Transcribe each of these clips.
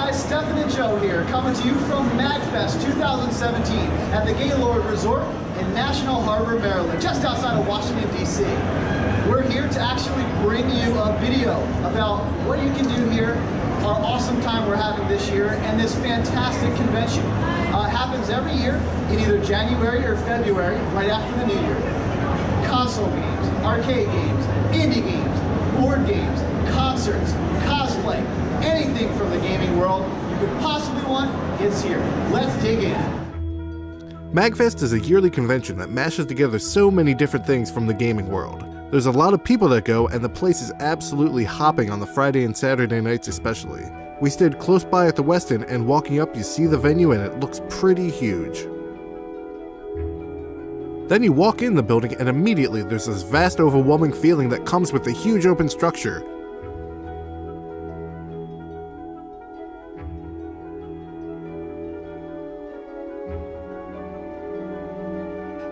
guys, Stefan and Joe here, coming to you from MAGFest 2017 at the Gaylord Resort in National Harbor, Maryland, just outside of Washington, D.C. We're here to actually bring you a video about what you can do here, our awesome time we're having this year, and this fantastic convention. It happens every year in either January or February, right after the New Year. Console games, arcade games, indie games, board games, concerts, cosplay, anything from the gaming world you could possibly want is here. Let's dig in. MAGFest is a yearly convention that mashes together so many different things from the gaming world. There's a lot of people that go, and the place is absolutely hopping on the Friday and Saturday nights especially. We stayed close by at the West End, and walking up you see the venue and it looks pretty huge. Then you walk in the building and immediately there's this vast overwhelming feeling that comes with the huge open structure.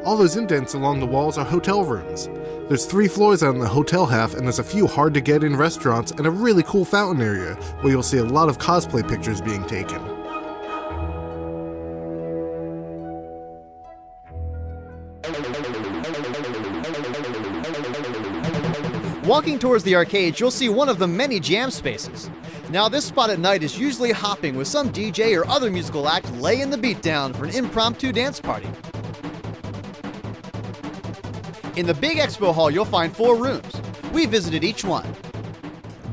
All those indents along the walls are hotel rooms. There's 3 floors on the hotel half, and there's a few hard to get in restaurants and a really cool fountain area where you'll see a lot of cosplay pictures being taken. Walking towards the arcade, you'll see one of the many jam spaces. Now this spot at night is usually hopping with some DJ or other musical act laying the beat down for an impromptu dance party. In the big Expo Hall, you'll find 4 rooms. We visited each one.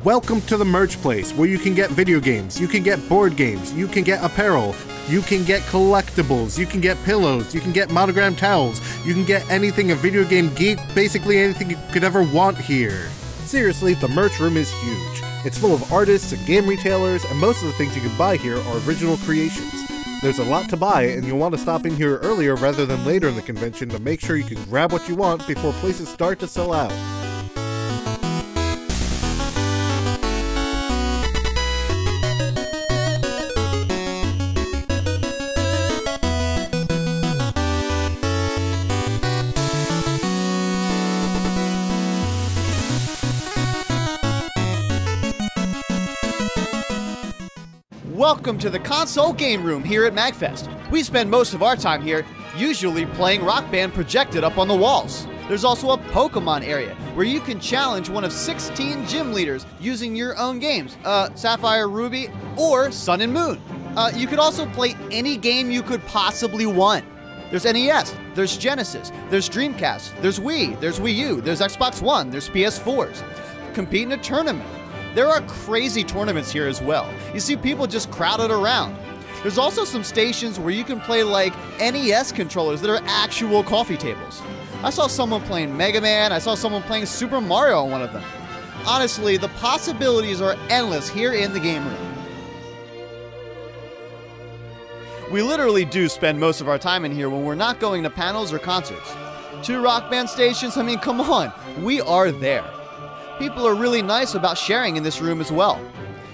Welcome to the merch place, where you can get video games, you can get board games, you can get apparel, you can get collectibles, you can get pillows, you can get monogram towels, you can get anything a video game geek, basically anything you could ever want here. Seriously, the merch room is huge. It's full of artists and game retailers, and most of the things you can buy here are original creations. There's a lot to buy, and you'll want to stop in here earlier rather than later in the convention to make sure you can grab what you want before places start to sell out. Welcome to the console game room here at MAGFest. We spend most of our time here usually playing Rock Band projected up on the walls. There's also a Pokemon area where you can challenge one of 16 gym leaders using your own games, Sapphire, Ruby, or Sun and Moon. You could also play any game you could possibly want. There's NES, there's Genesis, there's Dreamcast, there's Wii, there's Wii U, there's Xbox One, there's PS4s. Compete in a tournament. There are crazy tournaments here as well. You see people just crowded around. There's also some stations where you can play like NES controllers that are actual coffee tables. I saw someone playing Mega Man, I saw someone playing Super Mario on one of them. Honestly, the possibilities are endless here in the game room. We literally do spend most of our time in here when we're not going to panels or concerts. 2 Rock Band stations, I mean, come on, we are there. People are really nice about sharing in this room as well.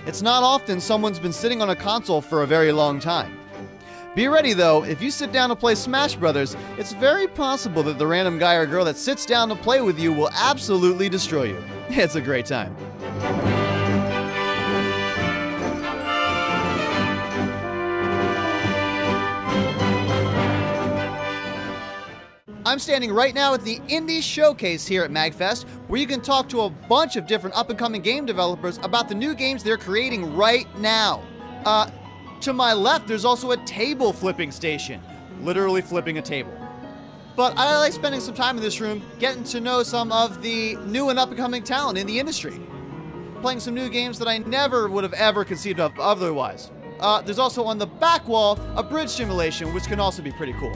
It's not often someone's been sitting on a console for a very long time. Be ready though, if you sit down to play Smash Brothers, it's very possible that the random guy or girl that sits down to play with you will absolutely destroy you. It's a great time. I'm standing right now at the Indy Showcase here at MAGFest, where you can talk to a bunch of different up-and-coming game developers about the new games they're creating right now. To my left, there's also a table flipping station. Literally flipping a table. But I like spending some time in this room getting to know some of the new and up-and-coming talent in the industry. Playing some new games that I never would have ever conceived of otherwise. There's also on the back wall a bridge simulation, which can also be pretty cool.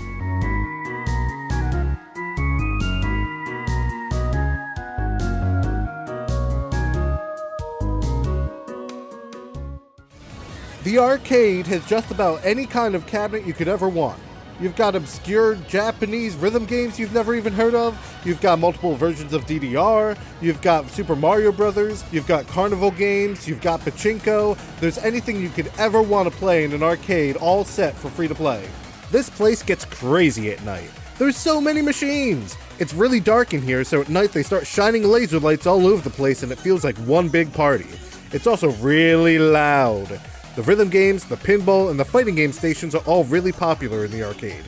The arcade has just about any kind of cabinet you could ever want. You've got obscure Japanese rhythm games you've never even heard of, you've got multiple versions of DDR, you've got Super Mario Brothers, you've got carnival games, you've got pachinko. There's anything you could ever want to play in an arcade, all set for free to play. This place gets crazy at night. There's so many machines! It's really dark in here, so at night they start shining laser lights all over the place and it feels like one big party. It's also really loud. The rhythm games, the pinball, and the fighting game stations are all really popular in the arcade.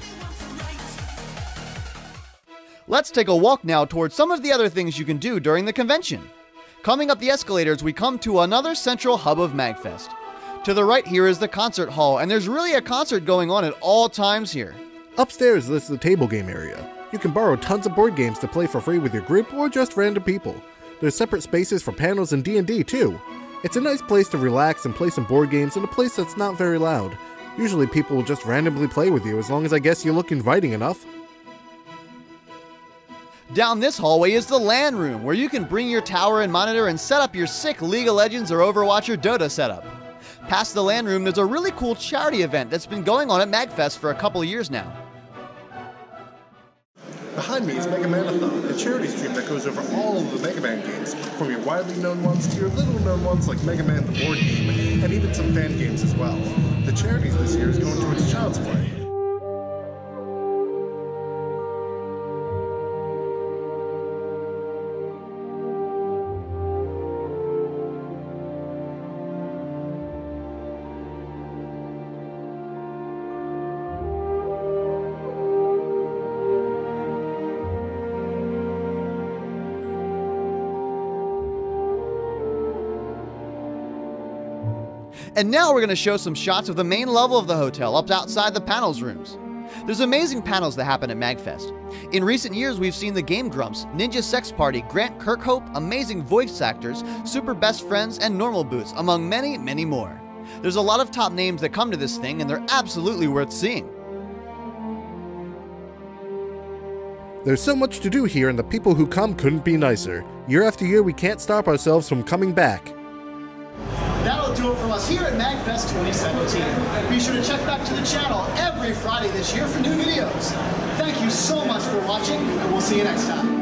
Let's take a walk now towards some of the other things you can do during the convention. Coming up the escalators, we come to another central hub of MAGFest. To the right here is the concert hall, and there's really a concert going on at all times here. Upstairs is the table game area. You can borrow tons of board games to play for free with your group or just random people. There's separate spaces for panels and D&D too. It's a nice place to relax and play some board games in a place that's not very loud. Usually people will just randomly play with you as long as I guess you look inviting enough. Down this hallway is the LAN room, where you can bring your tower and monitor and set up your sick League of Legends or Overwatch or Dota setup. Past the LAN room, there's a really cool charity event that's been going on at MAGFest for a couple of years now. Behind me is Mega Man-a-thon, a charity stream that goes over all of the Mega Man games, from your widely known ones to your little known ones like Mega Man the board game, and even some fan games as well. The charities this year is going towards Child's Play. And now we're going to show some shots of the main level of the hotel up outside the panels rooms. There's amazing panels that happen at MAGFest. In recent years, we've seen the Game Grumps, Ninja Sex Party, Grant Kirkhope, amazing voice actors, Super Best Friends, and Normal Boots, among many, many more. There's a lot of top names that come to this thing, and they're absolutely worth seeing. There's so much to do here, and the people who come couldn't be nicer. Year after year, we can't stop ourselves from coming back. That'll do it from us here at MAGFest 2017. Be sure to check back to the channel every Friday this year for new videos. Thank you so much for watching, and we'll see you next time.